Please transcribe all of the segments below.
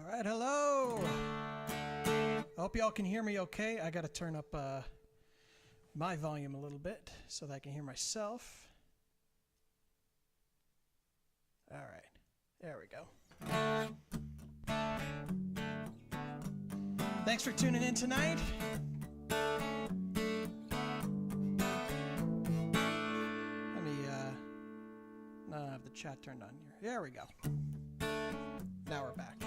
All right, hello. I hope y'all can hear me okay. I got to turn up my volume a little bit so that I can hear myself. All right, there we go. Thanks for tuning in tonight. Let me not have the chat turned on here. There we go. Now we're back.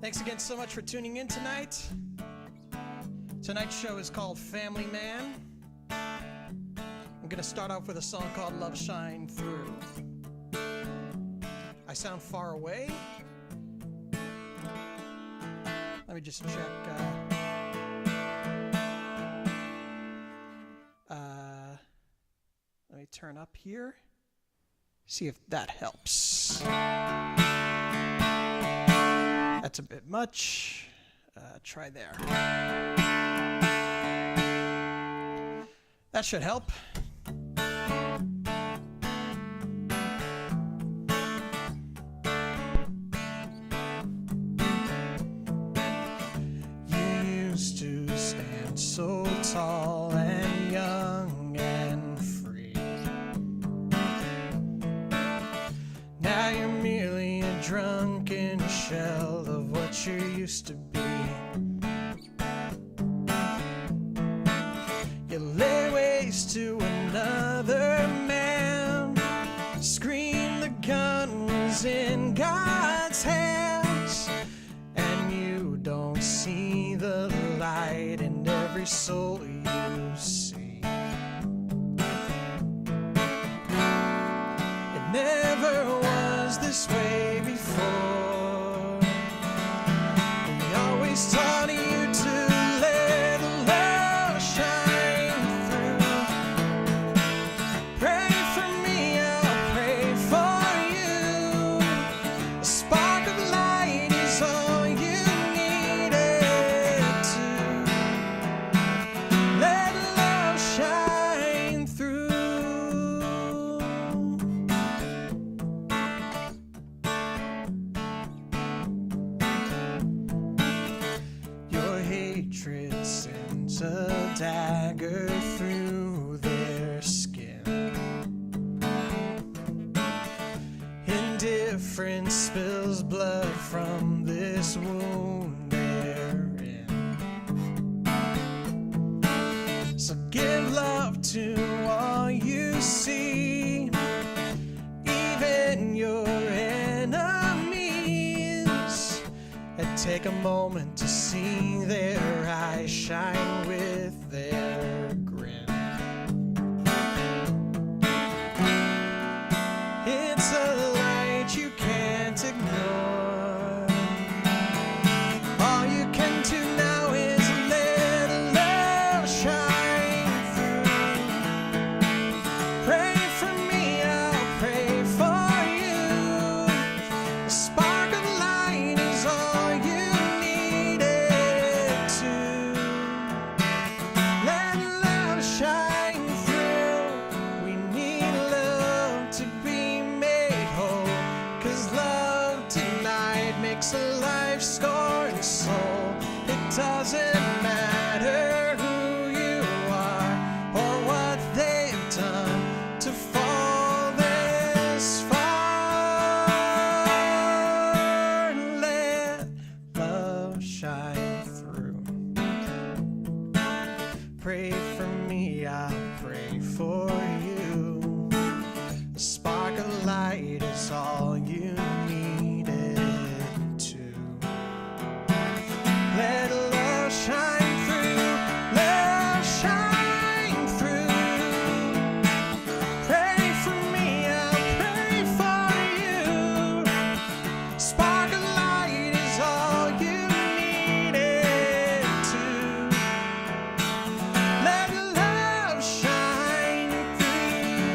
Thanks again so much for tuning in tonight. Tonight's show is called Family Man. I'm going to start off with a song called Love Shine Through. I sound far away. Let me just check. Let me turn up here. See if that helps. That's a bit much. Try there. That should help. You used to stand so tall and young and free. Now you're merely a drunken shell of what you used to be. You lay waste to another man, scream the gun was in God's hands, and you don't see the light in every soul you see. It never was this way before. We always taught you to let love shine through. Pray for me, I'll pray for you. A spark of light is all you needed to let love shine through. Your hatred sends a dagger through their skin. Indifference spills blood from this wound they're in. So give love to all you see, even your enemies, and take a moment to see their eyes shine with their grin. It's a light you can't ignore. All you can do now is let love shine through. Pray for me, I'll pray for you. A spark of light is all you needed to let love shine through. We need love to be made whole, 'cause love tonight makes a life scorned soul. It doesn't matter who you are or what they've done to fall this far. Let love shine through. Pray for me, I'll pray for you. A spark of light is all you needed to let love shine through. Love shine through. Pray for me, I'll pray for you. Spark of light is all you needed to let love shine through.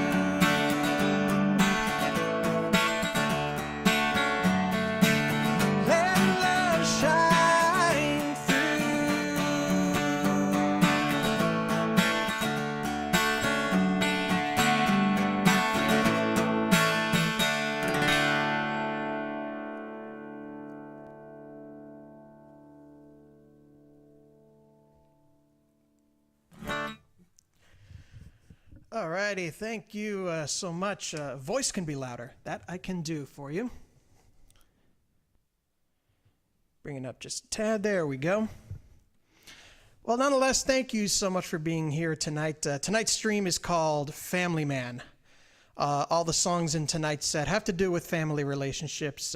Alrighty, thank you so much. Voice can be louder. That I can do for you. Bring it up just a tad. There we go. Well, nonetheless, thank you so much for being here tonight. Tonight's stream is called Family Man. All the songs in tonight's set have to do with family relationships,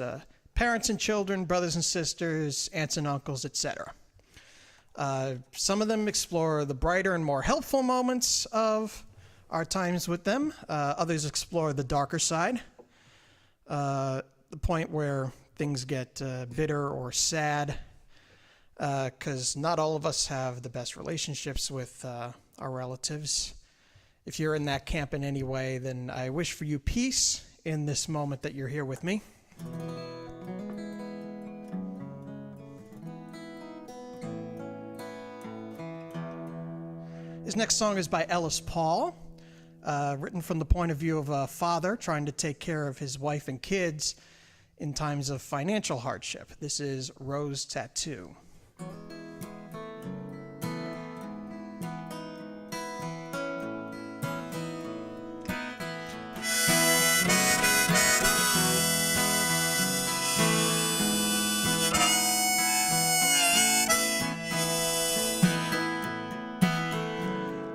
parents and children, brothers and sisters, aunts and uncles, etc. Some of them explore the brighter and more helpful moments of our times with them. Others explore the darker side, the point where things get bitter or sad, because not all of us have the best relationships with our relatives. If you're in that camp in any way, then I wish for you peace in this moment that you're here with me. This next song is by Ellis Paul, written from the point of view of a father trying to take care of his wife and kids in times of financial hardship. This is Rose Tattoo.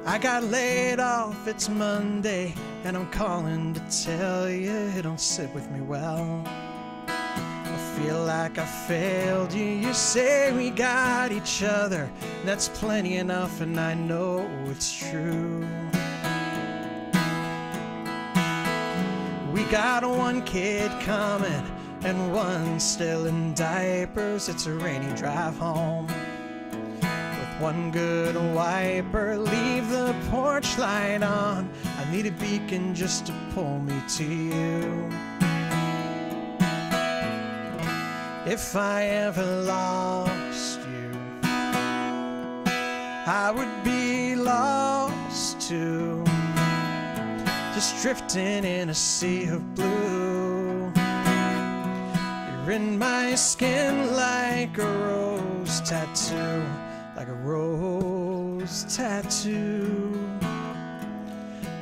I got laid off, it's Monday, and I'm calling to tell you it don't sit with me well. I feel like I failed you, you say we got each other, that's plenty enough and I know it's true. We got one kid coming and one still in diapers, it's a rainy drive home. One good wiper, leave the porch light on. I need a beacon just to pull me to you. If I ever lost you, I would be lost too, just drifting in a sea of blue. You're in my skin like a rose tattoo. Like a rose tattoo,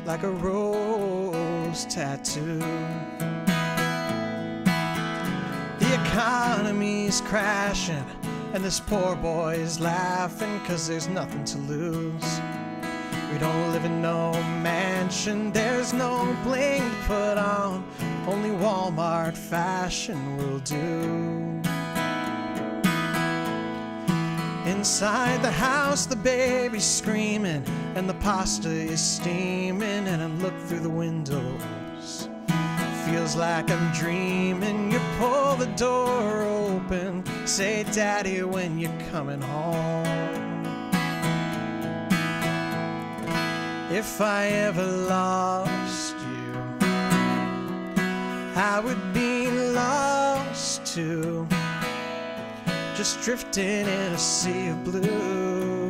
like a rose tattoo. The economy's crashing and this poor boy is laughing 'cause there's nothing to lose. We don't live in no mansion, there's no bling to put on, only Walmart fashion will do. Inside the house, the baby's screaming, and the pasta is steaming, and I look through the windows. Feels like I'm dreaming. You pull the door open, say, Daddy, when you're coming home. If I ever lost you, I would be lost too, just drifting in a sea of blue.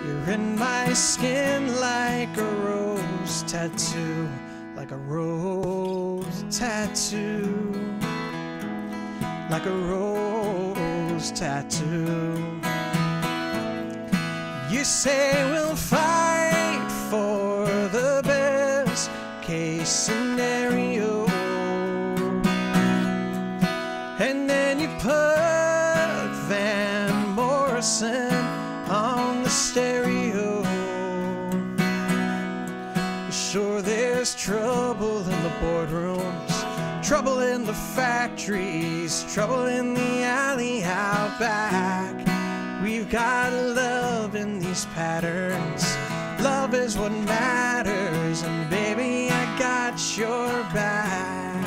You're in my skin like a rose tattoo, like a rose tattoo, like a rose tattoo. You say we'll fight for the best case scenario, and then you put Van Morrison on the stereo. Sure, there's trouble in the boardrooms, trouble in the factories, trouble in the alley out back. We've got love in these patterns. Love is what matters, and baby, I got your back.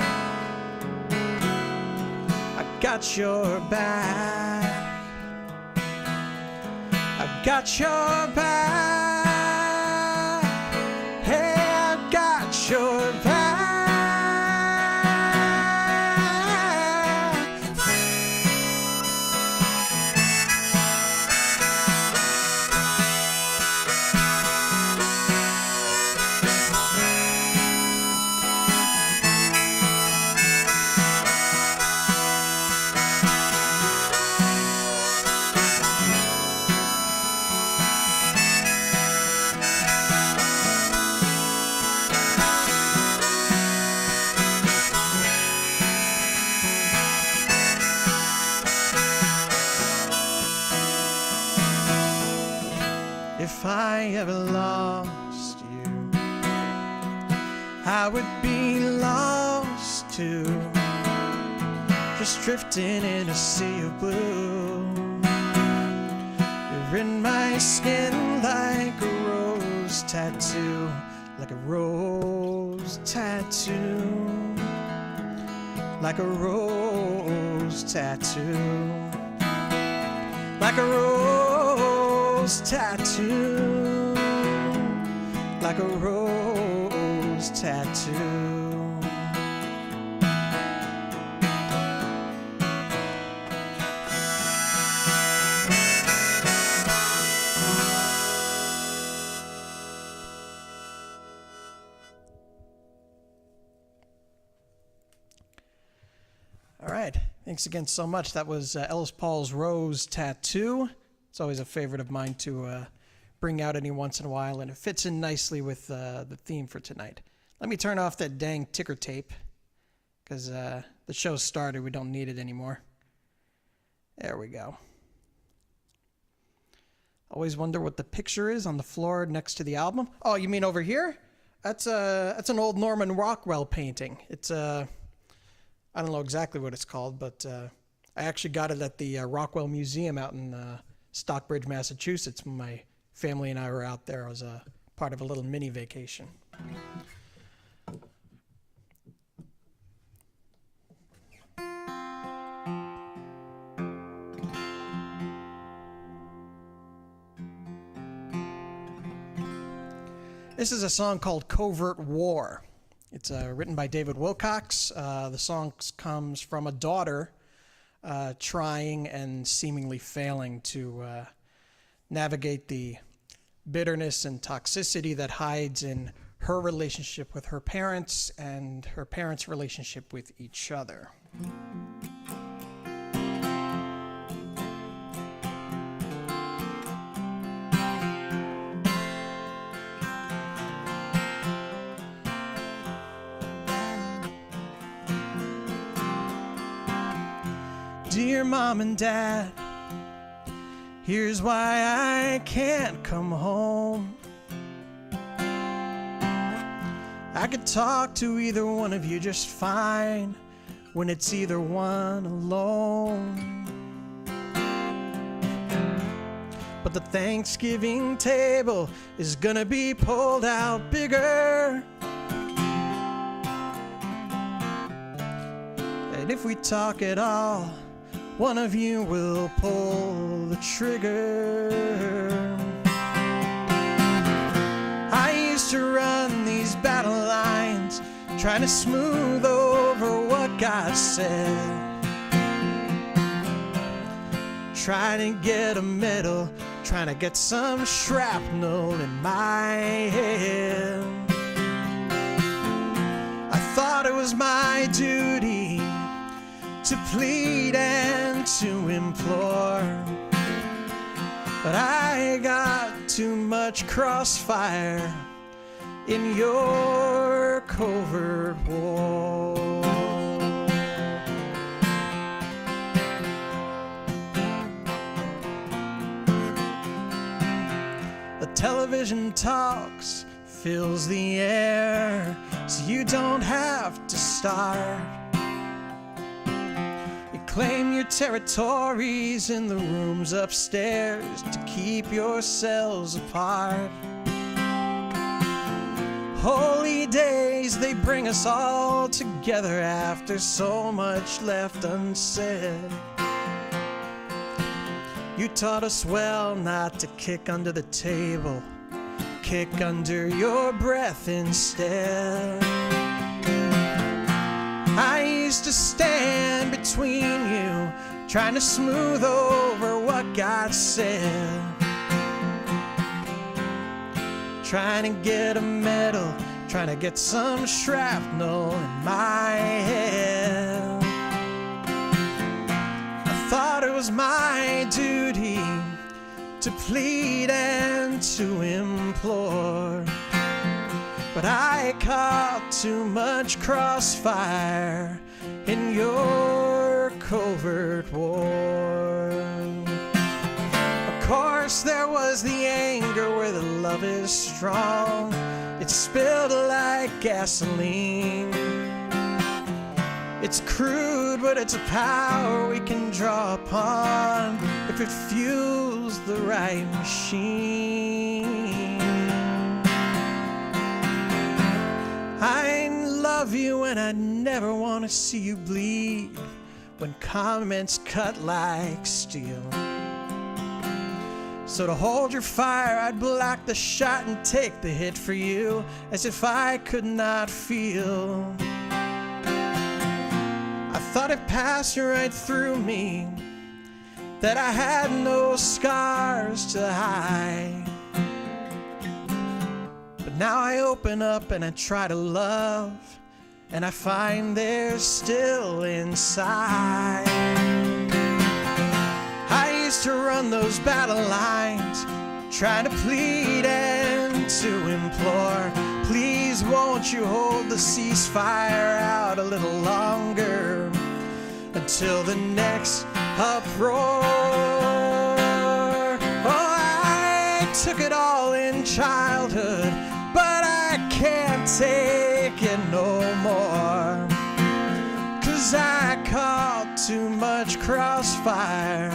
I got your back. I got your back. Hey, I got your back. if I ever lost you. I would be lost too, just drifting in a sea of blue. You're in my skin like a rose tattoo, like a rose tattoo, like a rose tattoo, like a rose tattoo, like a rose tattoo. All right, thanks again so much. That was Ellis Paul's Rose Tattoo. It's always a favorite of mine to bring out any once in a while, and it fits in nicely with the theme for tonight. Let me turn off that dang ticker tape, because the show started. We don't need it anymore. There we go. Always wonder what the picture is on the floor next to the album. Oh, you mean over here? That's an old Norman Rockwell painting. It's I don't know exactly what it's called, but I actually got it at the Rockwell Museum out in Stockbridge, Massachusetts. When my family and I were out there, I was part of a little mini vacation. This is a song called Covert War. It's written by David Wilcox. The song comes from a daughter trying and seemingly failing to navigate the bitterness and toxicity that hides in her relationship with her parents and her parents' relationship with each other. Dear Mom and Dad, here's why I can't come home. I could talk to either one of you just fine when it's either one alone. But the Thanksgiving table is gonna be pulled out bigger. And if we talk at all, one of you will pull the trigger. I used to run these battle lines, trying to smooth over what God said. Trying to get a medal, trying to get some shrapnel in my head. I thought it was my duty to plead and to implore, but I got too much crossfire in your covert war. The television talks, fills the air, so you don't have to start. Claim your territories in the rooms upstairs to keep yourselves apart. Holy days, they bring us all together after so much left unsaid. You taught us well not to kick under the table, kick under your breath instead. I used to stand between you, trying to smooth over what God said. Trying to get a medal, trying to get some shrapnel in my head. I thought it was my duty to plead and to implore, but I caught too much crossfire in your covert war. Of course First there was the anger where the love is strong. It's spilled like gasoline. It's crude, but it's a power we can draw upon if it fuels the right machine. I love you and I never want to see you bleed when comments cut like steel. So to hold your fire, I'd block the shot and take the hit for you, as if I could not feel. I thought it passed right through me, that I had no scars to hide. But now I open up and I try to love, and I find they're still inside. I used to run those battle lines, trying to plead and to implore. Please won't you hold the ceasefire out a little longer, until the next uproar. Oh, I took it all in childhood, but I can't take it no more, 'cause I caught too much crossfire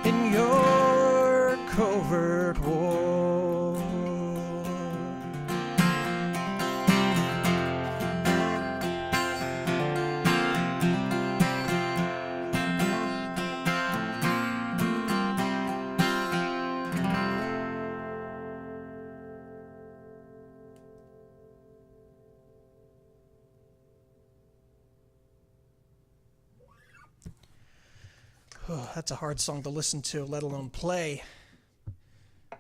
in your covert war. Oh, that's a hard song to listen to, let alone play.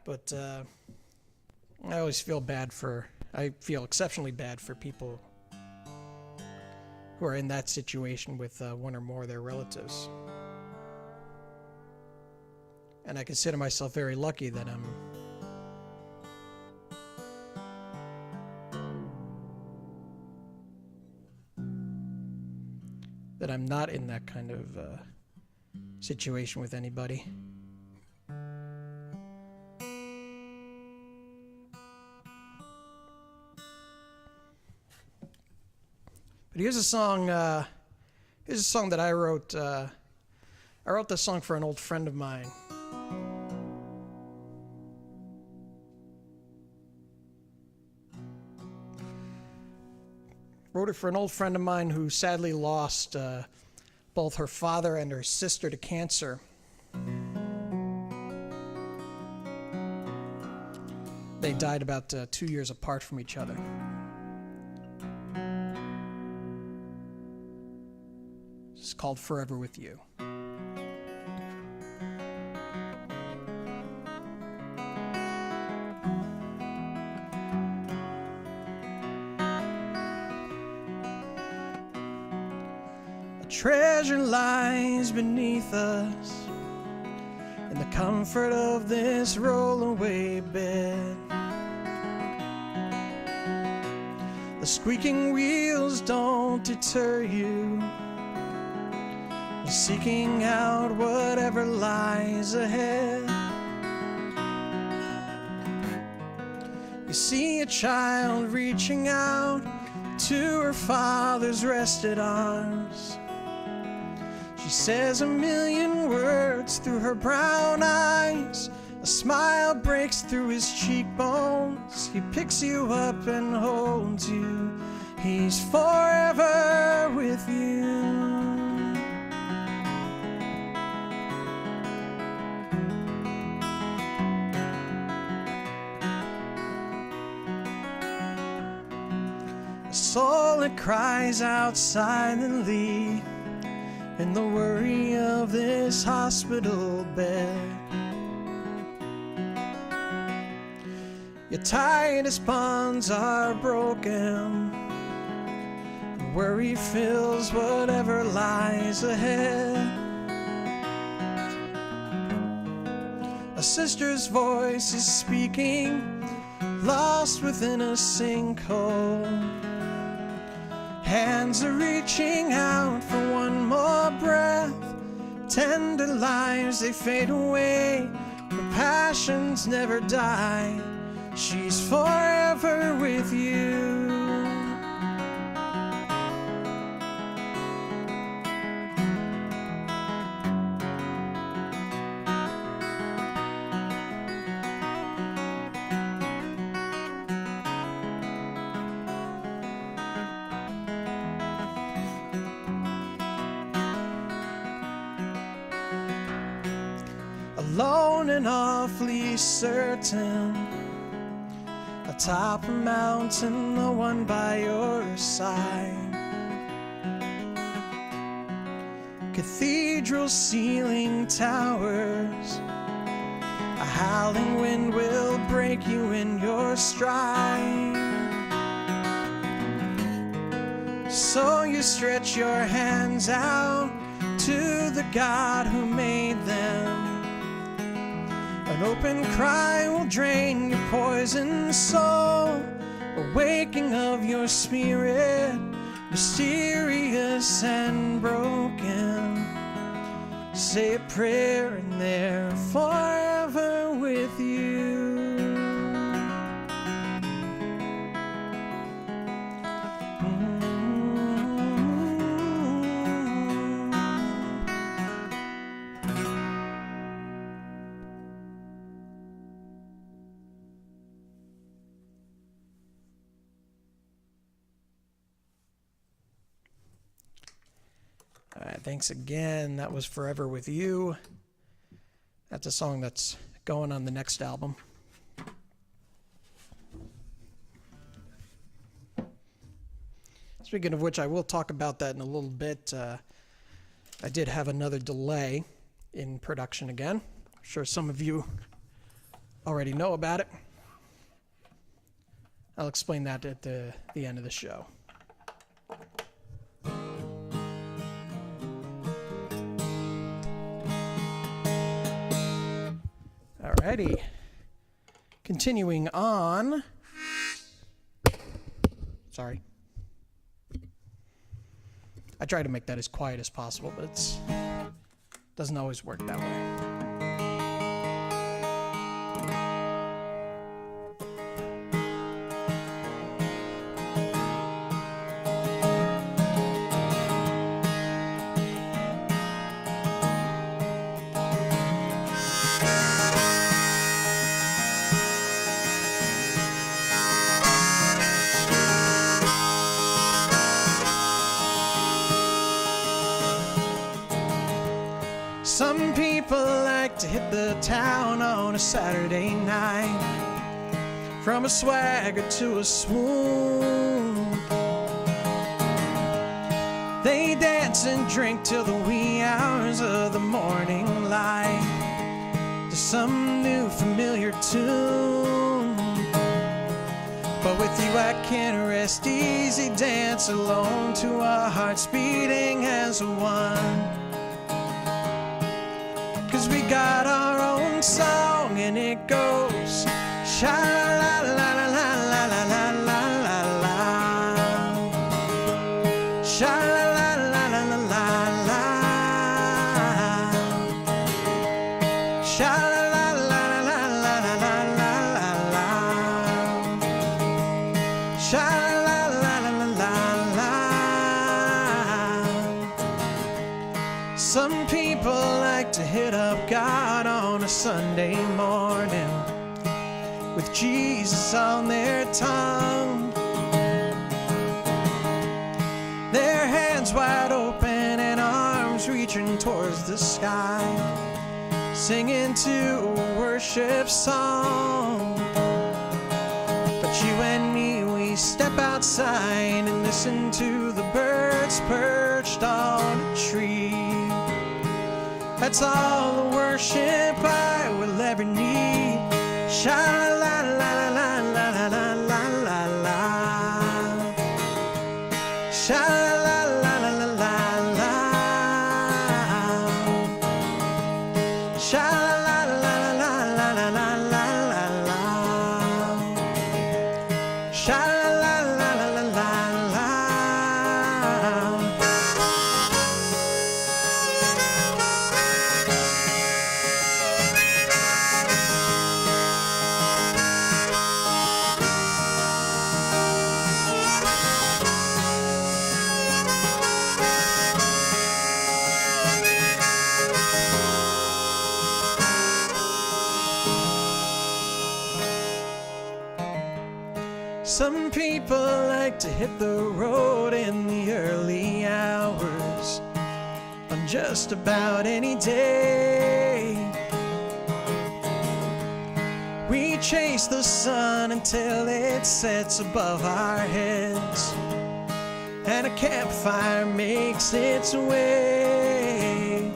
But I always feel exceptionally bad for people who are in that situation with one or more of their relatives. And I consider myself very lucky that I'm not in that kind of situation with anybody. But here's a song that I wrote. I wrote this song for an old friend of mine. Wrote it for an old friend of mine who sadly lost both her father and her sister to cancer. They died about 2 years apart from each other. It's called Forever With You. Treasure lies beneath us in the comfort of this rollaway bed. The squeaking wheels don't deter you from seeking out whatever lies ahead. You see a child reaching out to her father's rested arms. She says a million words through her brown eyes. A smile breaks through his cheekbones. He picks you up and holds you. He's forever with you. A soul that cries out silently in the worry of this hospital bed. Your tightest bonds are broken. Worry fills whatever lies ahead. A sister's voice is speaking, lost within a sinkhole. Hands are reaching out for one more breath. Tender lives, they fade away her passions never die. She's forever with you. Alone and awfully certain, atop a mountain, no one by your side. Cathedral ceiling towers, a howling wind will break you in your stride. So you stretch your hands out to the God who made them. An open cry will drain your poisoned soul, a waking of your spirit, mysterious and broken. Say a prayer and they're forever with you. All right, thanks again. That was Forever With You. That's a song that's going on the next album. Speaking of which, I will talk about that in a little bit. I did have another delay in production again. I'm sure some of you already know about it. I'll explain that at the end of the show. Alrighty, continuing on. Sorry. I try to make that as quiet as possible, but it doesn't always work that way. Some people like to hit the town on a Saturday night, from a swagger to a swoon. They dance and drink till the wee hours of the morning light to some new familiar tune. But with you I can rest easy, dance alone to our hearts beating as one. 'Cause we got our own song and it goes sha la la la la la la la la la la, sha la la la la la la la, sha la la la la la la la la la, sha la la la la la la. Some people like to hit up God on a Sunday morning with Jesus on their tongue, their hands wide open and arms reaching towards the sky, singing to a worship song. But you and me, we step outside and listen to the birds perched on a tree. That's all the worship I will ever need. Sha la la la la la la la la la la. Sha la la la la la la. Sha la la la la la la la la la. Sha la la la la la la. Some people like to hit the road in the early hours on just about any day. We chase the sun until it sets above our heads, and a campfire makes its way.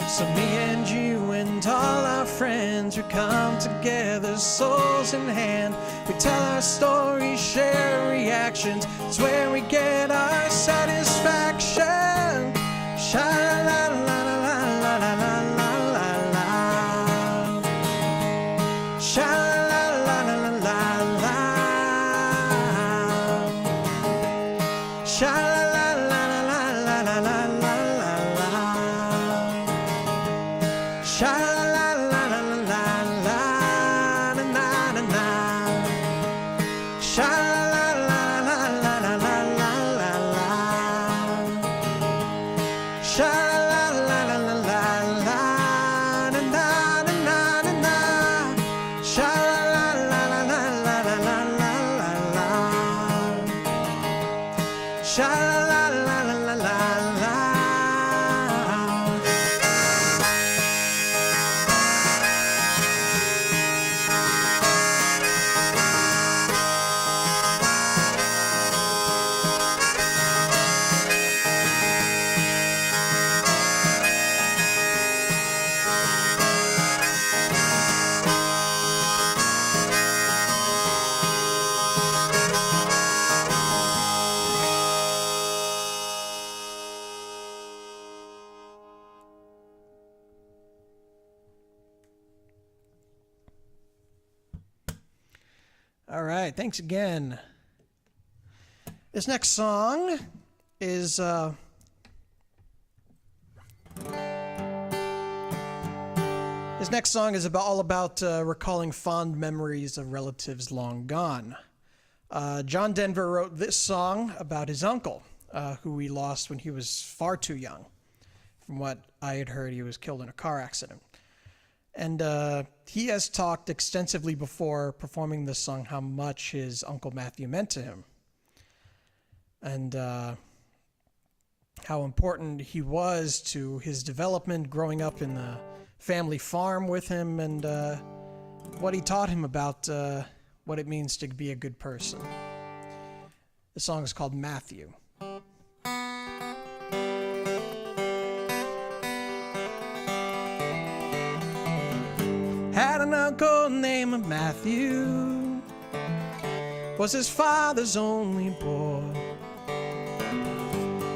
So me and you and all our friends, we come together, souls in hand. We tell our stories, share reactions. It's where we get our satisfaction. Sha-la-la-la-la-la-la-la-la-la. Sha-la-la-la-la-la-la. Sha-la-la-la-la-la-la-la-la. Sha-la-la-la-la-la-la-la-la. All right, thanks again. This next song is all about recalling fond memories of relatives long gone. John Denver wrote this song about his uncle, who he lost when he was far too young. From what I had heard, he was killed in a car accident. And he has talked extensively before performing this song how much his Uncle Matthew meant to him. And how important he was to his development growing up in the family farm with him, and what he taught him about what it means to be a good person. The song is called Matthew. Had an uncle named Matthew, was his father's only boy.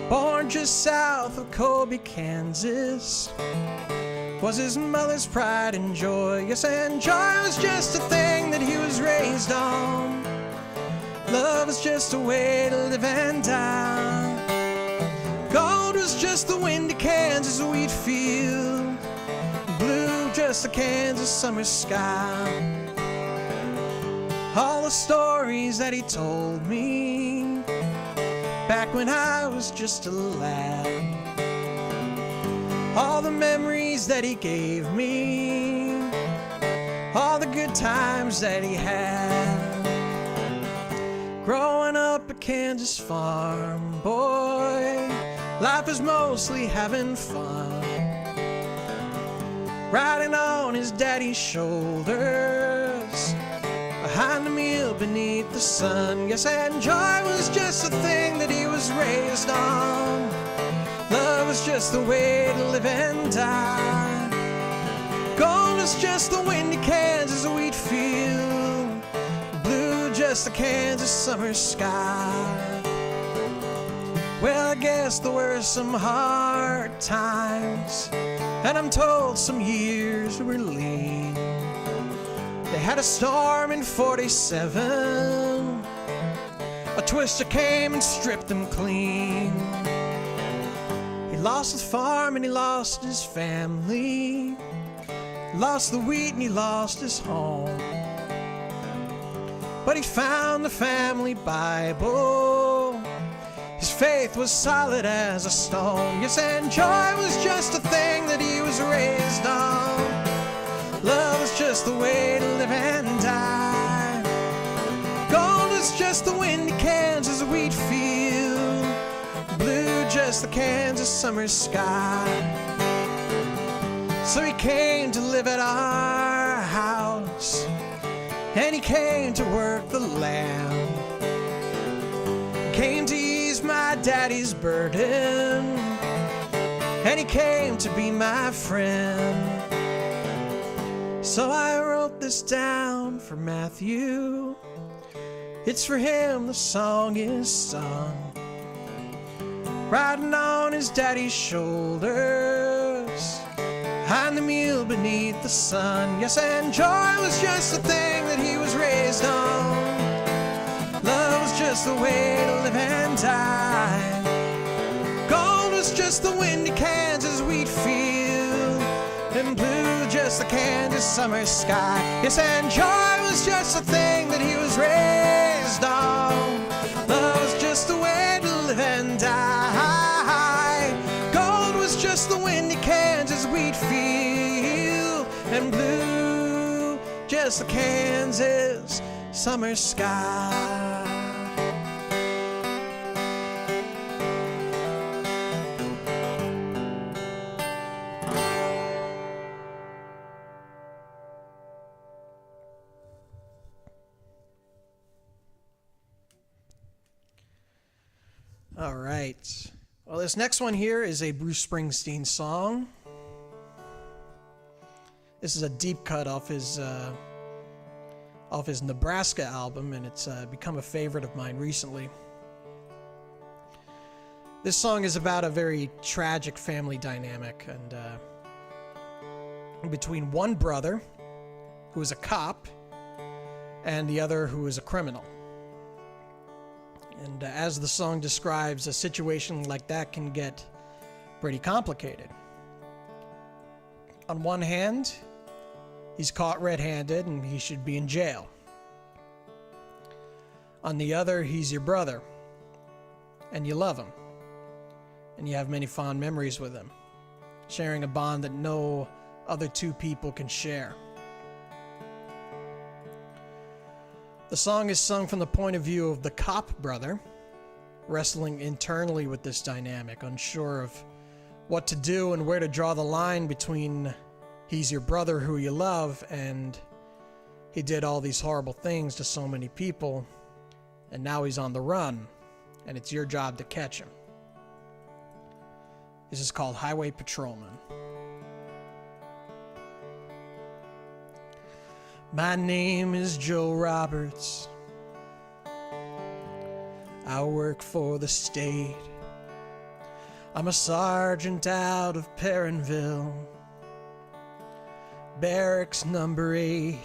Born just south of Colby, Kansas, was his mother's pride and joy. Yes, and joy was just a thing that he was raised on. Love was just a way to live and die. Gold was just the windy Kansas wheat field. Blue just the Kansas summer sky. All the stories that he told me back when I was just a lad. All the memories that he gave me, all the good times that he had. Growing up a Kansas farm boy, life is mostly having fun. Riding on his daddy's shoulders, behind the meal beneath the sun. Yes, and joy was just a thing that he was raised on. Love was just the way to live and die. Gold was just the windy Kansas wheat field. Blue just the Kansas summer sky. Well, I guess there were some hard times, and I'm told some years were lean. They had a storm in 47. A twister came and stripped them clean. He lost the farm and he lost his family. He lost the wheat and he lost his home. But he found the family Bible. His faith was solid as a stone. Yes, and joy was just a thing that he was raised on. Love was just the way to live and die. Gold was just the windy Kansas wheat field, blue just the Kansas summer sky. So he came to live at our house, and he came to work the land, came to ease my daddy's burden, and he came to be my friend. So I wrote this down for Matthew. It's for him the song is sung, riding on his daddy's shoulders, behind the mule beneath the sun. Yes, and joy was just the thing that he was raised on. Love was just the way to live and die. Gold was just the windy Kansas wheat field, and blue just the Kansas summer sky. Yes, and joy was just the thing that he was raised on. Love was just the way to live and die. Gold was just the windy Kansas wheat field, and blue just the Kansas summer sky. All right. Well, this next one here is a Bruce Springsteen song. This is a deep cut off his Nebraska album, and it's become a favorite of mine recently. This song is about a very tragic family dynamic, and between one brother who is a cop and the other who is a criminal. And as the song describes, a situation like that can get pretty complicated. On one hand, he's caught red-handed and he should be in jail. On the other, he's your brother, and you love him, and you have many fond memories with him, sharing a bond that no other two people can share. The song is sung from the point of view of the cop brother, wrestling internally with this dynamic, unsure of what to do and where to draw the line between he's your brother who you love and he did all these horrible things to so many people, and now he's on the run, and it's your job to catch him. This is called Highway Patrolman. My name is Joe Roberts. I work for the state. I'm a sergeant out of Perrinville, barracks number 8.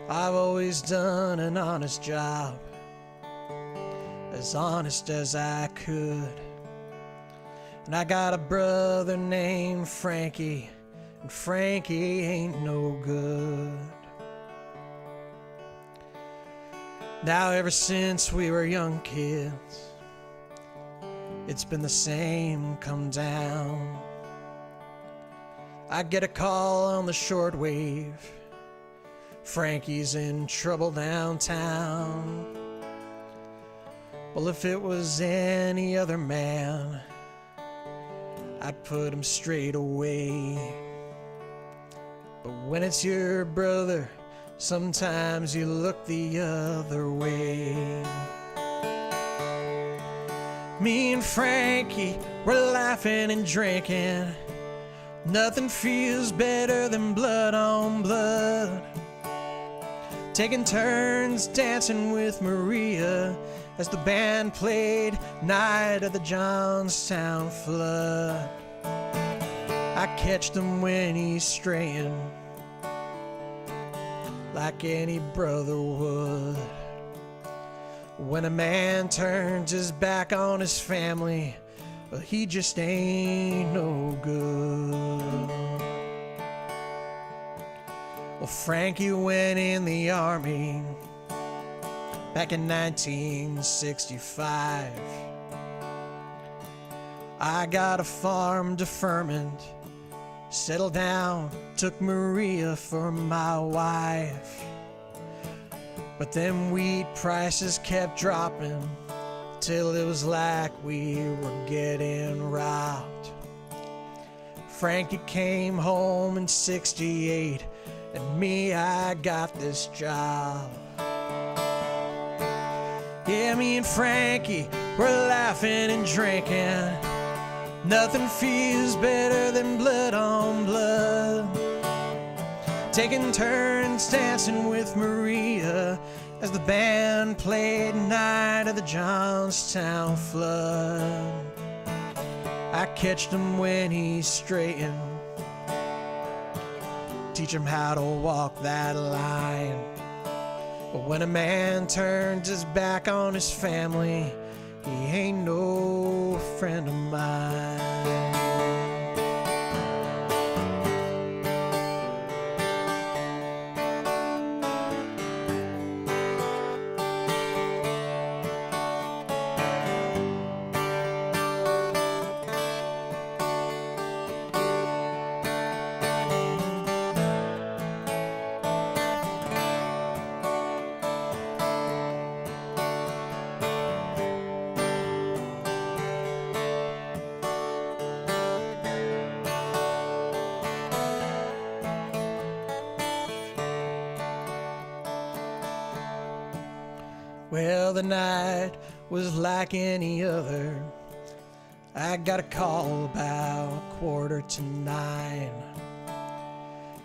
I've always done an honest job, as honest as I could. And I got a brother named Frankie, and Frankie ain't no good. Now ever since we were young kids, it's been the same come down. I get a call on the shortwave, Frankie's in trouble downtown. Well, if it was any other man, I'd put him straight away. But when it's your brother, sometimes you look the other way. Me and Frankie were laughing and drinking. Nothing feels better than blood on blood. Taking turns dancing with Maria as the band played Night of the Johnstown Flood. I catched him when he's straying, like any brother would. When a man turns his back on his family, well, he just ain't no good. Well, Frankie went in the army back in 1965. I got a farm deferment, settled down, took Maria for my wife. But them wheat prices kept dropping till it was like we were getting robbed. Frankie came home in '68, and me, I got this job. Yeah, me and Frankie were laughing and drinking. Nothing feels better than blood on blood. Taking turns dancing with Maria as the band played Night of the Johnstown Flood. I catched him when he's straightened, teach him how to walk that line. But when a man turns his back on his family, he ain't no friend of mine. Well, the night was like any other. I got a call about 9:15.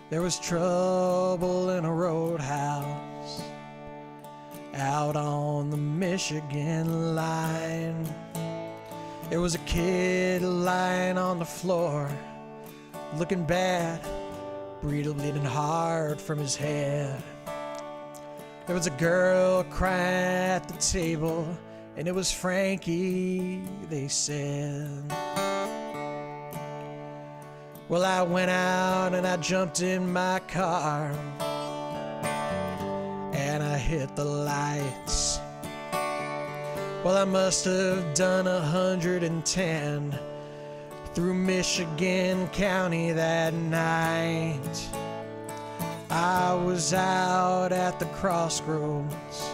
There was trouble in a roadhouse out on the Michigan line. There was a kid lying on the floor, looking bad, bleeding hard from his head. There was a girl crying at the table, and it was Frankie, they said. Well, I went out and I jumped in my car, and I hit the lights. Well, I must have done 110 through Michigan County that night. I was out at the crossroads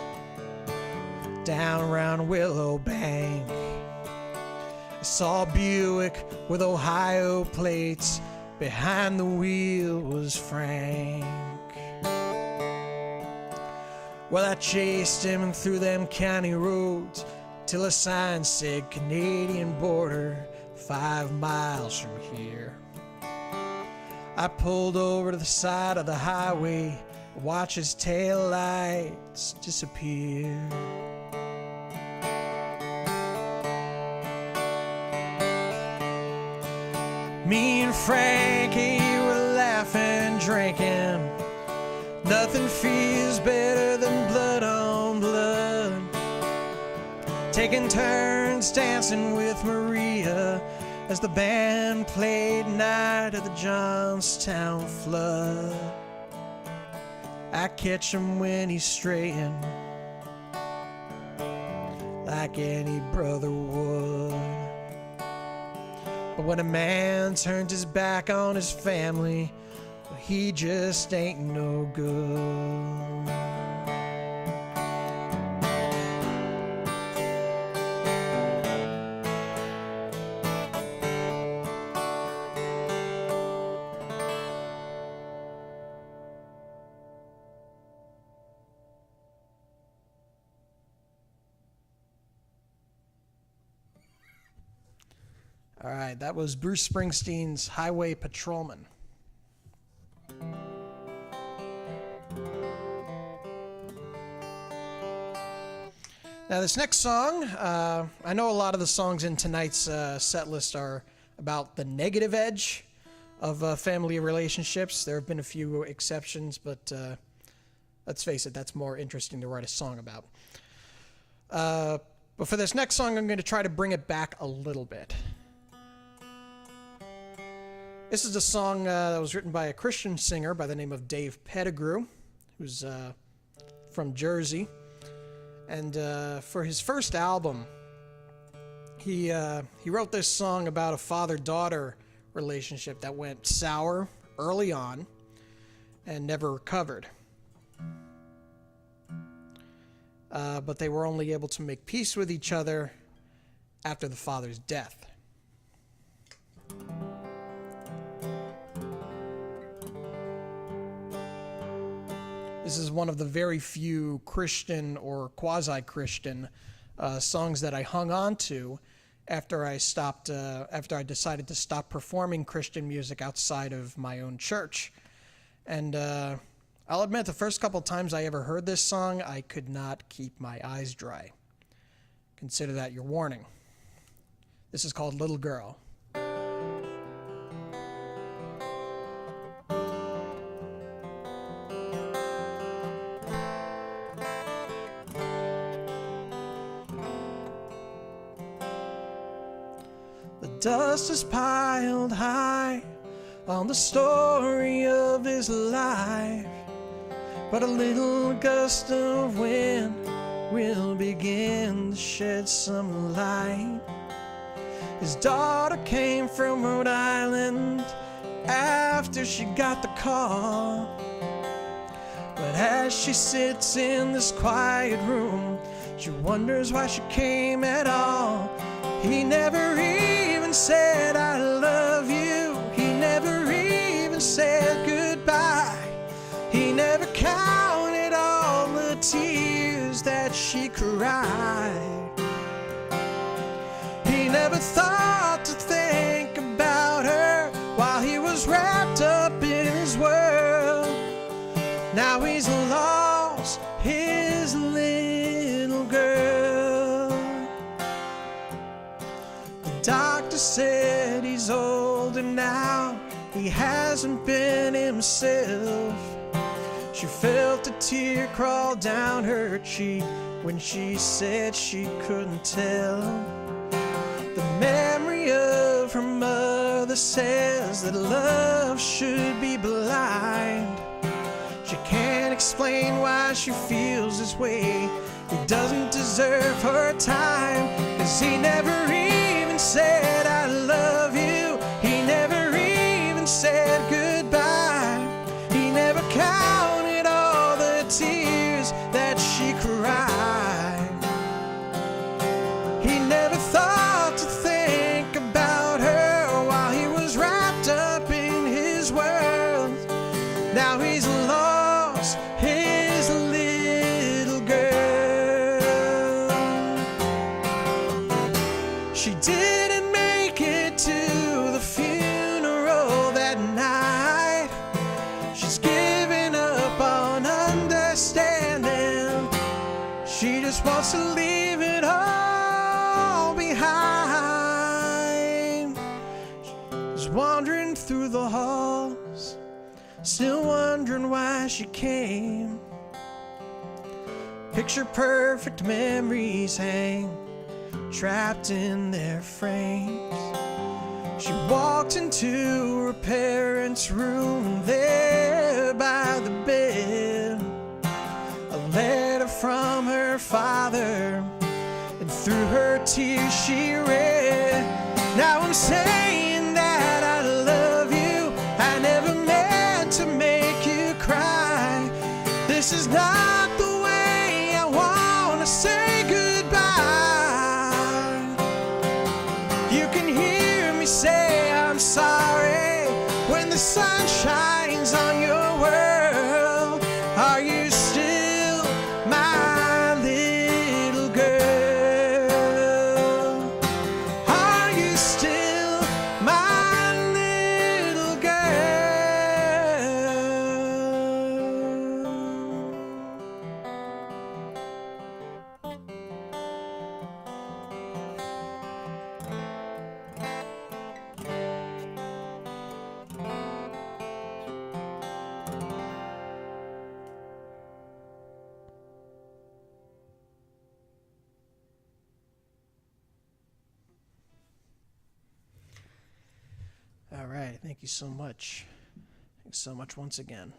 down around Willow Bank. I saw Buick with Ohio plates. Behind the wheel was Frank. Well, I chased him through them county roads till a sign said Canadian border 5 miles from here. I pulled over to the side of the highway, watch his tail lights disappear. Me and Frankie were laughing, drinking. Nothing feels better than blood on blood. Taking turns dancing with Maria as the band played Night of the Johnstown Flood. I catch him when he's straying, like any brother would. But when a man turns his back on his family, well, he just ain't no good. All right, that was Bruce Springsteen's Highway Patrolman. Now, this next song, I know a lot of the songs in tonight's set list are about the negative edge of family relationships. There have been a few exceptions, but let's face it, that's more interesting to write a song about. But for this next song, I'm going to try to bring it back a little bit. This is a song that was written by a Christian singer by the name of Dave Pettigrew, who's from Jersey. And for his first album, he wrote this song about a father-daughter relationship that went sour early on and never recovered. but they were only able to make peace with each other after the father's death. This is one of the very few Christian or quasi-Christian songs that I hung on to after I decided to stop performing Christian music outside of my own church. And I'll admit, the first couple times I ever heard this song, I could not keep my eyes dry. Consider that your warning. This is called Little Girl. Dust is piled high on the story of his life, but a little gust of wind will begin to shed some light. His daughter came from Rhode Island after she got the call, but as she sits in this quiet room, she wonders why she came at all. He never even said I love you. He never even said goodbye. He never counted all the tears that she cried. He never thought to think about her while he was wrapped up in his world. Now he's lost his little girl. The doctor said he's older now. He hasn't been himself. She felt a tear crawl down her cheek when she said she couldn't tell. The memory of her mother says that love should be blind. She can't explain why she feels this way. He doesn't deserve her time, 'cause he never even said I love you. He never even said goodbye. He never counted all the tears that she cried. He never thought to think about her while he was wrapped up in his world. Now he's lost his little girl. She didn't make it to the funeral that night. She's given up on understanding. She just wants to leave it all behind. She's wandering through the halls, still wondering why she came. Picture perfect memories hang, trapped in their frames. She walked into her parents' room, there by the bed. A letter from her father, and through her tears she read, "Now I'm saying that I love you. I never meant to make you cry. This is not the way I want to say goodbye. You can hear me say I'm sorry when the sun shines on your world. Are you still my little girl? Are you still my little girl?" All right, thank you so much. Thanks so much once again.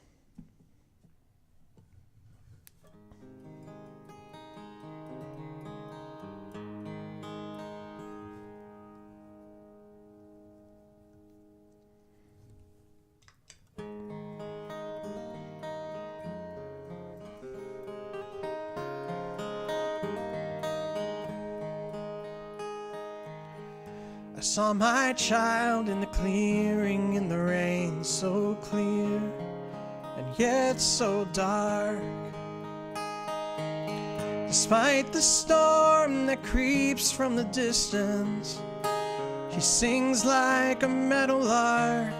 Saw my child in the clearing in the rain, so clear and yet so dark. Despite the storm that creeps from the distance, she sings like a meadowlark.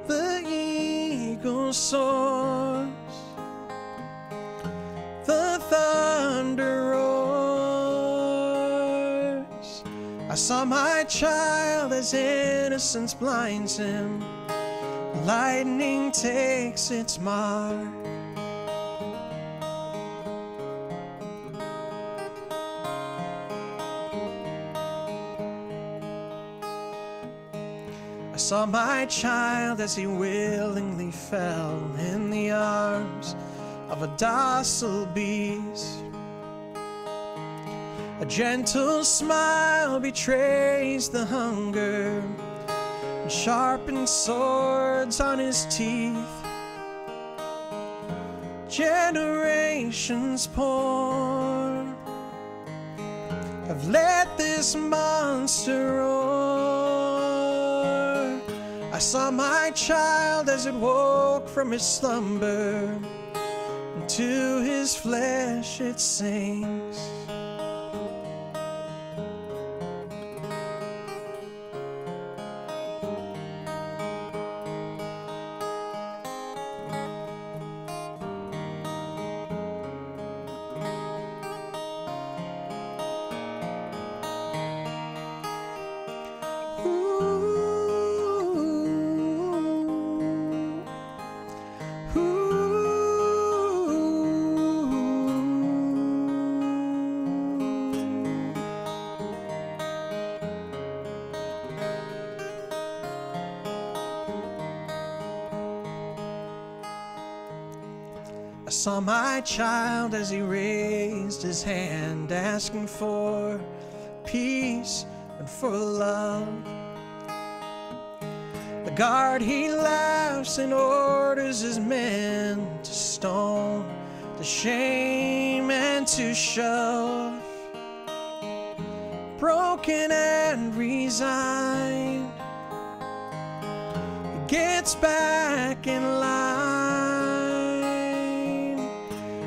The eagle soars, the thunder roars. I saw my child as innocence blinds him. Lightning takes its mark. I saw my child as he willingly fell in the arms of a docile beast. A gentle smile betrays the hunger, and sharpened swords on his teeth. Generations poor have let this monster roar. I saw my child as it woke from his slumber, and to his flesh it sings. I saw my child as he raised his hand, asking for peace and for love. The guard he laughs and orders his men to stone, to shame and to shove. Broken and resigned, he gets back in line.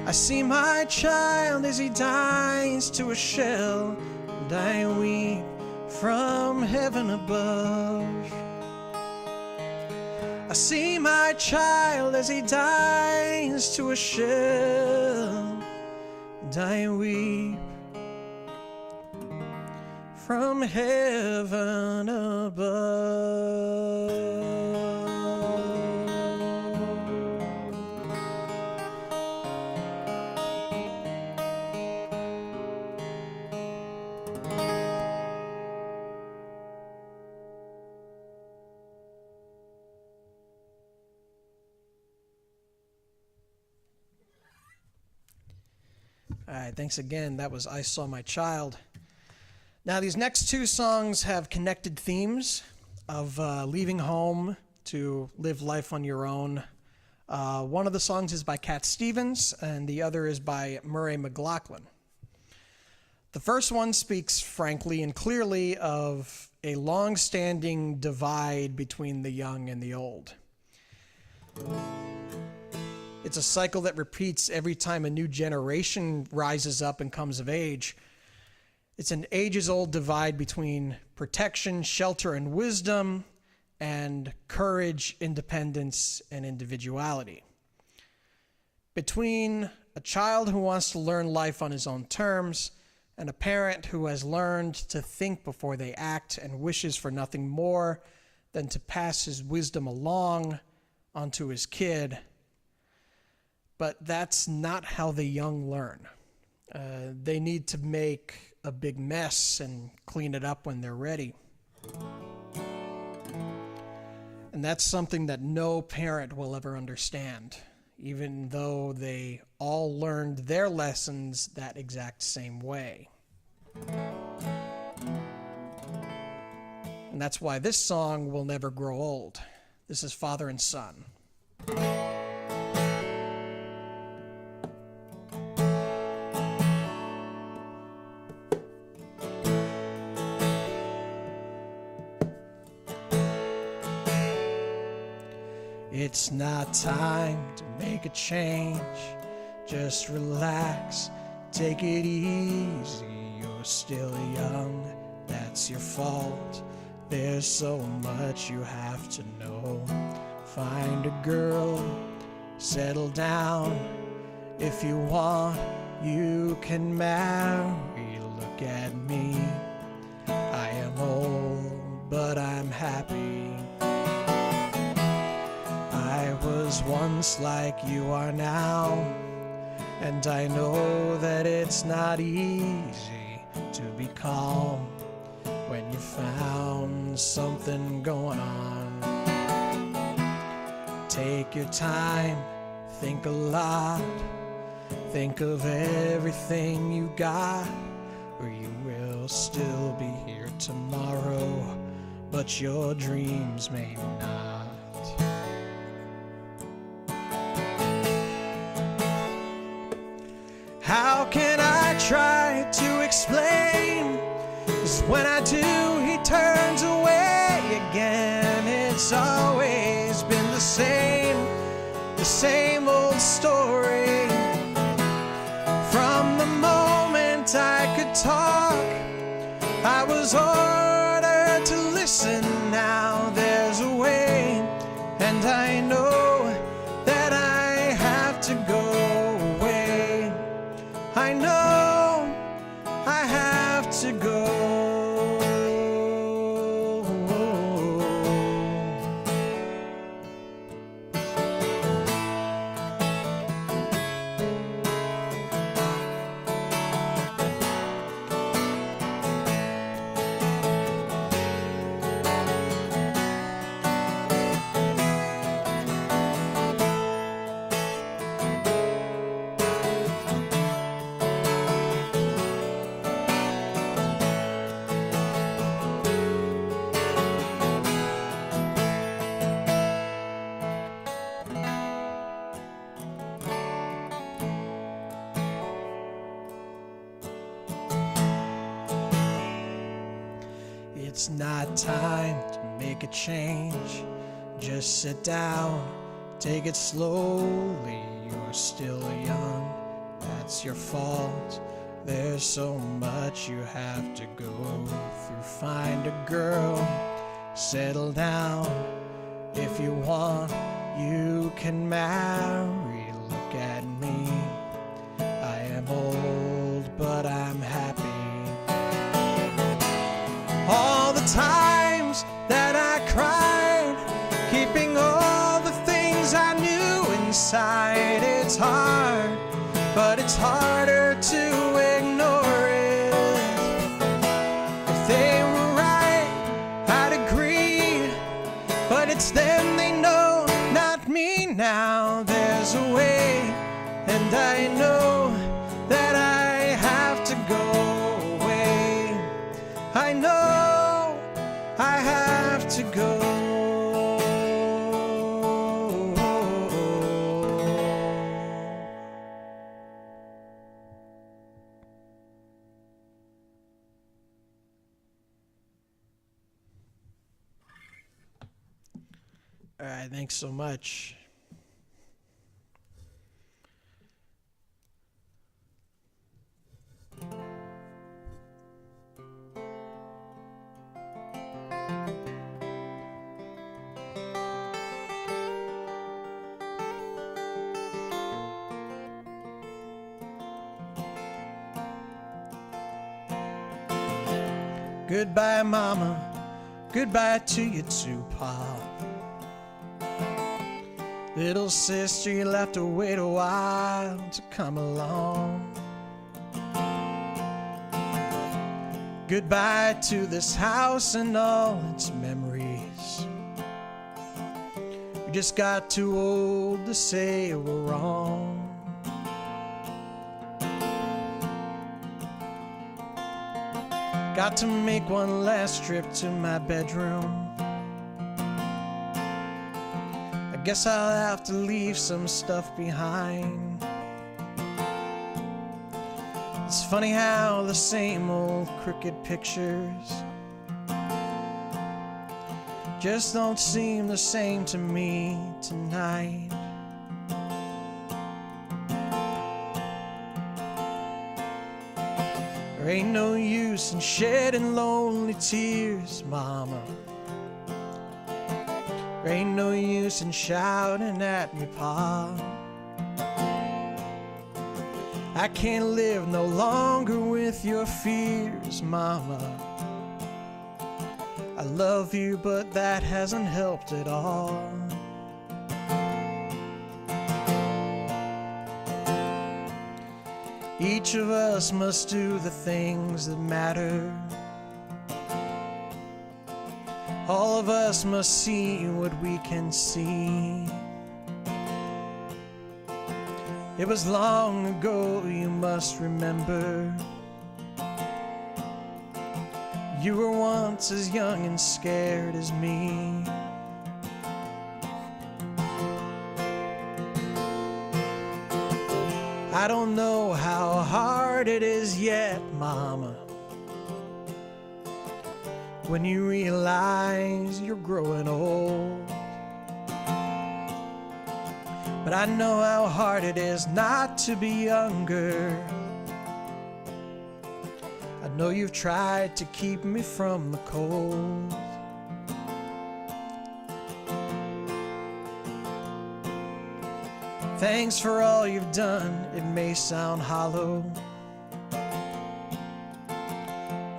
I see my child as he dies to a shell, and I weep from heaven above. I see my child as he dies to a shell, and I weep from heaven above. All right, thanks again. That was I Saw My Child. Now, these next two songs have connected themes of leaving home to live life on your own. One of the songs is by Cat Stevens, and the other is by Murray McLaughlin. The first one speaks frankly and clearly of a long-standing divide between the young and the old. It's a cycle that repeats every time a new generation rises up and comes of age. It's an ages-old divide between protection, shelter, and wisdom, and courage, independence, and individuality. Between a child who wants to learn life on his own terms and a parent who has learned to think before they act and wishes for nothing more than to pass his wisdom along onto his kid. But that's not how the young learn. They need to make a big mess and clean it up when they're ready. And that's something that no parent will ever understand, even though they all learned their lessons that exact same way. And that's why this song will never grow old. This is Father and Son. It's not time to make a change. Just relax, take it easy. You're still young, that's your fault. There's so much you have to know. Find a girl, settle down. If you want, you can marry. Look at me, I am old, but I'm happy. I was once like you are now, and I know that it's not easy to be calm when you found something going on. Take your time, think a lot, think of everything you got, or you will still be here tomorrow, but your dreams may not. How can I try to explain? 'Cause when I do, he turns away again. It's always been the same old story. From the moment I could talk, I was ordered to listen. Now there's a way, and I know that I have to go away. I know I have to go. It's not time to make a change. Just sit down, take it slowly. You're still young, that's your fault. There's so much you have to go through. Find a girl, settle down. If you want, you can marry. Look at me, I am old, but I'm happy. All the times that I cried, keeping all the things I knew inside. It's hard, but it's harder to ignore it. If they were right, I'd agree, but it's them they know, not me. Now there's a way, and I know that I have to go away. I know I have to go. All right, thanks so much. Goodbye, Mama. Goodbye to you too, Pop. Little sister, you'll have to wait a while to come along. Goodbye to this house and all its memories. We just got too old to say we're wrong. Got to make one last trip to my bedroom. I guess I'll have to leave some stuff behind. It's funny how the same old crooked pictures just don't seem the same to me tonight. There ain't no use in shedding lonely tears, Mama. There ain't no use in shouting at me, Pa. I can't live no longer with your fears, Mama. I love you, but that hasn't helped at all. Each of us must do the things that matter. All of us must see what we can see. It was long ago, you must remember. You were once as young and scared as me. I don't know how hard it is yet, Mama, when you realize you're growing old. But I know how hard it is not to be younger. I know you've tried to keep me from the cold. Thanks for all you've done, it may sound hollow.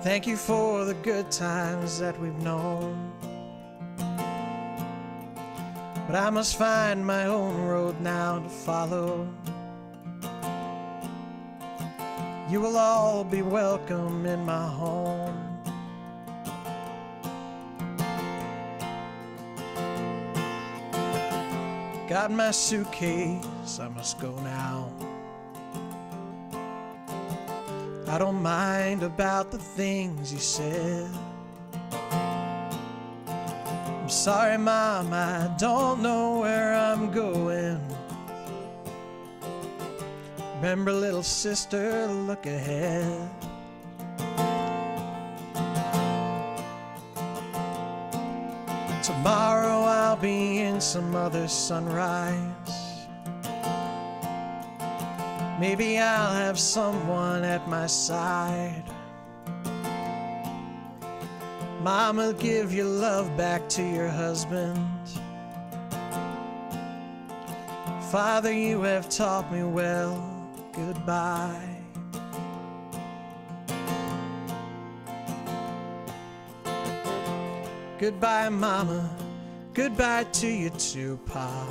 Thank you for the good times that we've known. But I must find my own road now to follow. You will all be welcome in my home. Got my suitcase, I must go now. I don't mind about the things you said. I'm sorry, Mom, I don't know where I'm going. Remember, little sister, look ahead. Tomorrow I'll be in some other sunrise. Maybe I'll have someone at my side. Mama, give your love back to your husband. Father, you have taught me well. Goodbye. Goodbye, Mama. Goodbye to you too, Pa.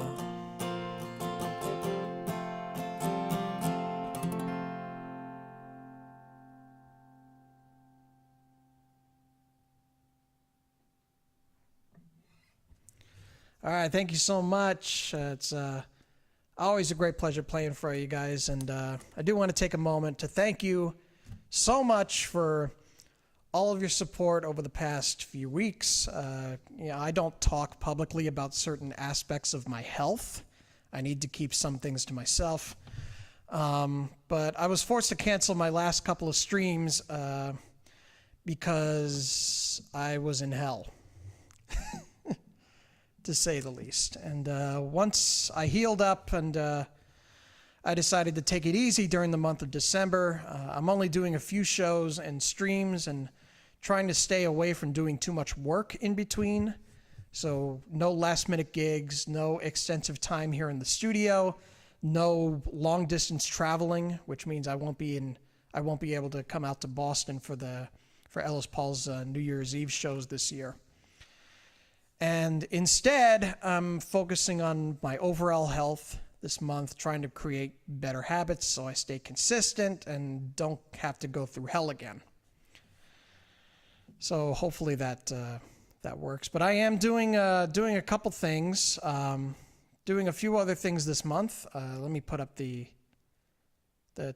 All right, thank you so much. It's always a great pleasure playing for you guys, and I do want to take a moment to thank you so much for all of your support over the past few weeks. I don't talk publicly about certain aspects of my health. I need to keep some things to myself. But I was forced to cancel my last couple of streams because I was in hell, to say the least. And once I healed up and I decided to take it easy during the month of December. I'm only doing a few shows and streams and trying to stay away from doing too much work in between. So no last minute gigs, no extensive time here in the studio, no long distance traveling, which means I won't be able to come out to Boston for Ellis Paul's New Year's Eve shows this year. And instead, I'm focusing on my overall health this month, trying to create better habits so I stay consistent and don't have to go through hell again. So hopefully that works. But I am doing a couple things, doing a few other things this month. Let me put up the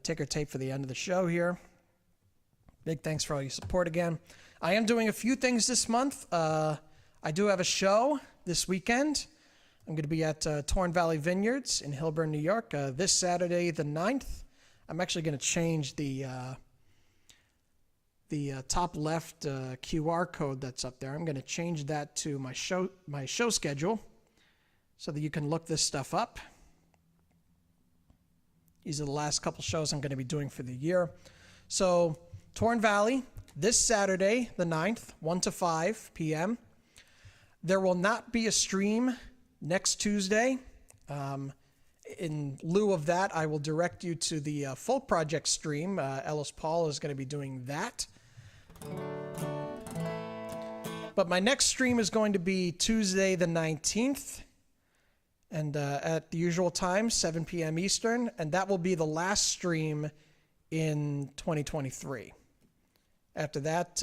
ticker tape for the end of the show here. Big thanks for all your support again. I am doing a few things this month. I do have a show this weekend. I'm going to be at Torn Valley Vineyards in Hillburn, New York, this Saturday, the 9th. I'm actually going to change the the top left QR code that's up there. I'm going to change that to my show schedule so that you can look this stuff up. These are the last couple shows I'm going to be doing for the year. So, Torn Valley, this Saturday, the 9th, 1 to 5 p.m. There will not be a stream next Tuesday. In lieu of that, I will direct you to the Folk Project stream. Ellis Paul is going to be doing that. But my next stream is going to be Tuesday the 19th. And at the usual time, 7 p.m. Eastern. And that will be the last stream in 2023. After that,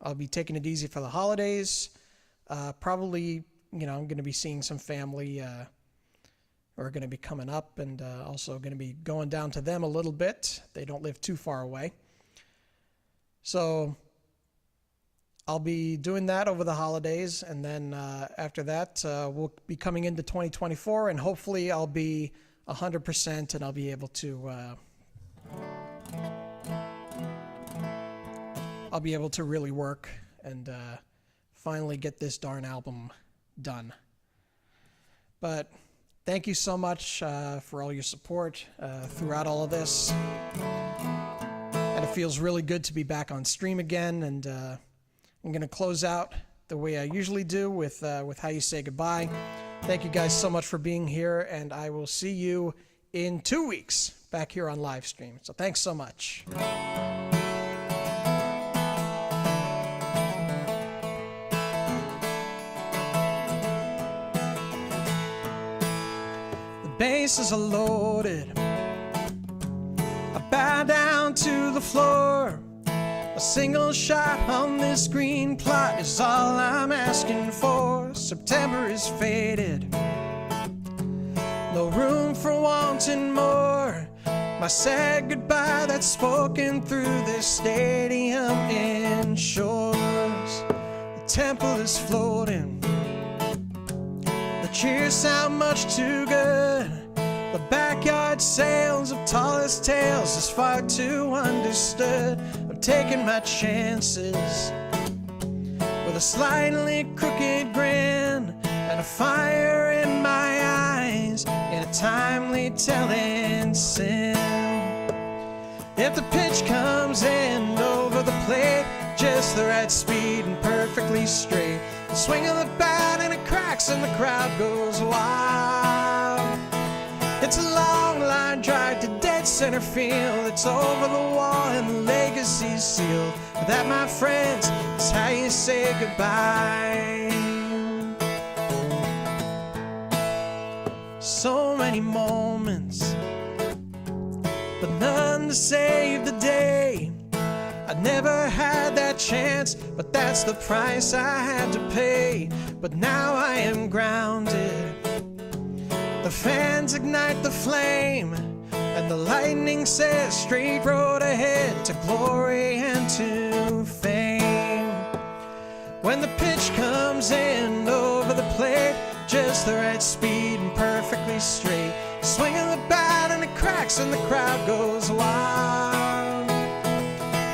I'll be taking it easy for the holidays. Probably, I'm going to be seeing some family who are going to be coming up, and also going to be going down to them a little bit. They don't live too far away. So I'll be doing that over the holidays, and then after that, we'll be coming into 2024, and hopefully I'll be 100% and I'll be able to really work and finally get this darn album done. But thank you so much for all your support throughout all of this. And it feels really good to be back on stream again. And I'm going to close out the way I usually do with How You Say Goodbye. Thank you guys so much for being here, and I will see you in 2 weeks back here on live stream. So thanks so much. Bases are loaded. I bow down to the floor. A single shot on this green plot is all I'm asking for. September is faded. No room for wanting more. My sad goodbye that's spoken through this stadium ensures. The temple is floating. The cheers sound much too good. The backyard sales of tallest tales is far too understood. I'm taking my chances with a slightly crooked grin and a fire in my eyes in a timely telling sin. If the pitch comes in over the plate, just the right speed and perfectly straight, the swing of the bat and it cracks and the crowd goes wild. It's a long line drive to dead center field. It's over the wall and the legacy's sealed. That, my friends, is how you say goodbye. So many moments, but none to save the day. I never had that chance, but that's the price I had to pay. But now I am grounded. The fans ignite the flame, and the lightning says straight road ahead to glory and to fame. When the pitch comes in over the plate, just the right speed and perfectly straight, swing of the bat and it cracks and the crowd goes wild.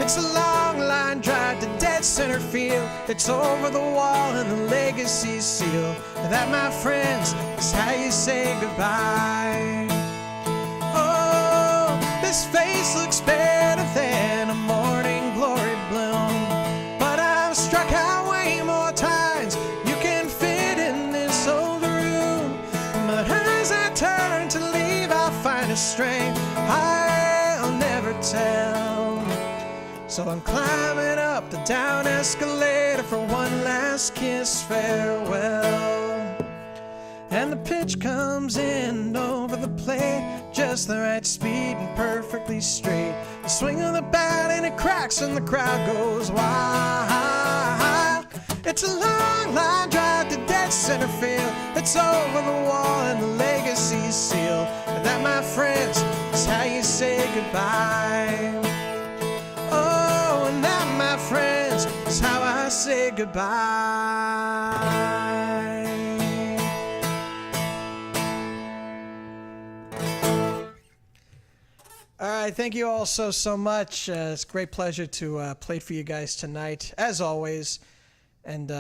It's a long line drive to dead center field. It's over the wall and the legacy's sealed. That, my friends, is how you say goodbye. Oh, this face looks better than a morning glory bloom, but I've struck out way more times. You can fit in this old room, but as I turn to leave, I'll find a strength I'll never tell. So I'm climbing up the down escalator for one last kiss farewell. And the pitch comes in over the plate, just the right speed and perfectly straight. The swing of the bat and it cracks and the crowd goes wild. It's a long line drive to dead center field. It's over the wall and the legacy's sealed. And that, my friends, is how you say goodbye. Oh, and that, my friends, is how I say goodbye. All right, thank you all so much. It's a great pleasure to play for you guys tonight, as always. And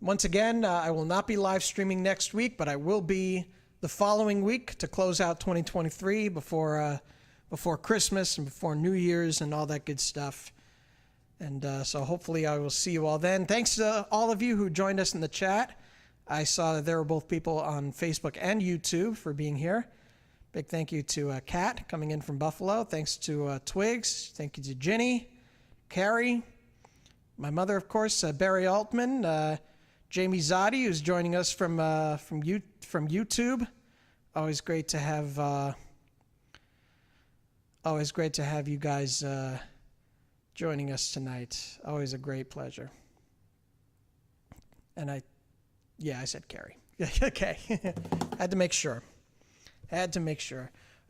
once again, I will not be live streaming next week, but I will be the following week to close out 2023 before Christmas and before New Year's and all that good stuff. And so hopefully I will see you all then. Thanks to all of you who joined us in the chat. I saw that there were both people on Facebook and YouTube for being here. Big thank you to Kat coming in from Buffalo. Thanks to Twigs. Thank you to Ginny, Carrie, my mother, of course, Barry Altman, Jamie Zotti, who's joining us from YouTube. Always great to have you guys joining us tonight. Always a great pleasure. And I said Carrie. Okay, had to make sure.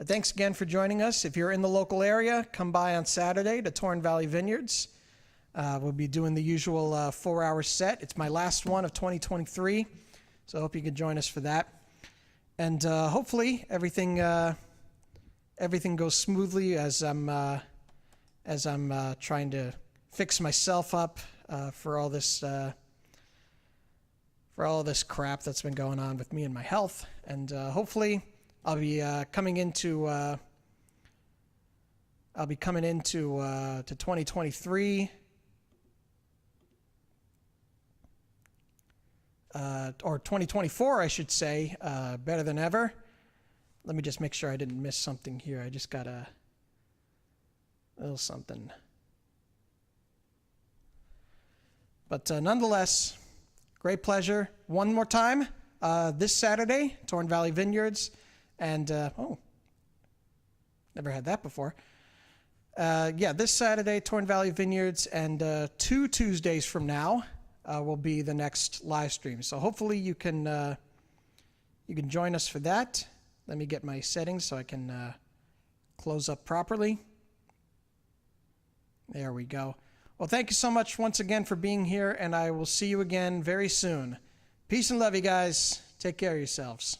Thanks again for joining us. If you're in the local area, come by on Saturday to Torn Valley Vineyards. We'll be doing the usual 4-hour set. It's my last one of 2023, so I hope you can join us for that. And hopefully everything goes smoothly as I'm trying to fix myself up for all this crap that's been going on with me and my health. And hopefully I'll be coming into to 2023 or 2024, I should say, better than ever. Let me just make sure I didn't miss something here. I just got a little something. But nonetheless, great pleasure. One more time, this Saturday, Torn Valley Vineyards. And, never had that before. This Saturday, Torn Valley Vineyards, and 2 Tuesdays from now will be the next live stream. So hopefully you can join us for that. Let me get my settings so I can close up properly. There we go. Well, thank you so much once again for being here, and I will see you again very soon. Peace and love, you guys. Take care of yourselves.